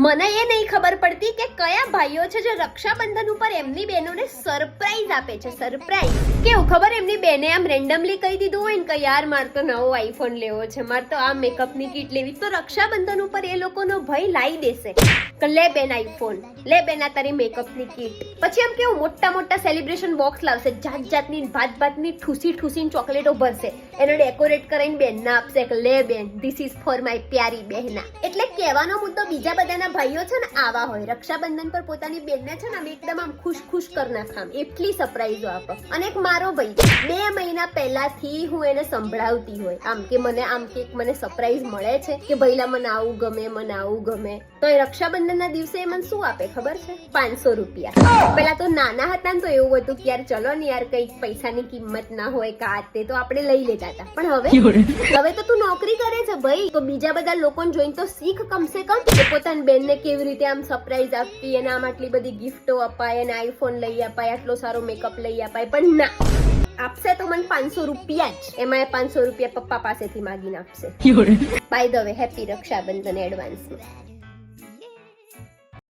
મને એ નહીં ખબર પડતી કે કયા ભાઈઓ છે જે રક્ષાબંધન ઉપર એમની બહેનોને સરપ્રાઈઝ આપે છે. સરપ્રાઈઝ કેવું ખબર, એમની બેને આમ રેન્ડમલી કહી દીધું હોય ને કે યાર માર તો નવો આઈફોન લેવો છે, માર તો આ મેકઅપની કીટ લેવી, તો રક્ષાબંધન ઉપર એ લોકોનો ભાઈ લાવી દેશે કે લે બેન આઈફોન, લે બેન આ તારી મેકઅપની કીટ. પછી આમ કેવું મોટા મોટા સેલિબ્રેશન બોક્સ લાવશે, જાત જાતની ભાતની ઠૂસીને ચોકલેટો ભરશે, એને ડેકોરેટ કરીને બેનને આપશે કે લે બેન ધીસ ઇઝ ફોર માય પ્યારી બહેના. એટલે કહેવાનો મુદ્દો બીજા બધાના ભાઈઓ છે ને આવા હોય, રક્ષાબંધન પર પોતાની બેનને છે ને આમ એકદમ આમ ખુશ કર નાખામ એટલી સરપ્રાઈઝો આપે. અને એક મારો ભાઈ 2 મહિના પહેલાથી હું એને સંભળાવતી હોય આમ કે મને સરપ્રાઈઝ મળે છે કે ભઈલા મને આવું ગમે, તો એ રક્ષાબંધનના દિવસે મને શું આપે ખબર છે? 500 રૂપિયા. પેલા તો નાના હતા ને તો એવું હતું કે યાર ચલો ને યાર કઈક પૈસાની કિંમત ના હોય કાતે તો આપણે લઈ લેતા હતા, પણ હવે તો તું નોકરી કરે છે ભાઈ, તો બીજા બધા લોકોને જોઈને તો શીખ કમસે કમ કે પોતાની બેનને કેવી રીતે આમ સરપ્રાઈઝ આપવી, અને આમ આટલી બધી ગિફ્ટો અપાય, અને આઈફોન લઈ અપાય, આટલો સારો મેકઅપ લઈ અપાય. પણ ના, આપશે તો મને 500 રૂપિયા જ, એમાં 500 રૂપિયા પપ્પા પાસેથી માગીને આપશે. By the way happy Rakshabandhan એડવાન્સમાં.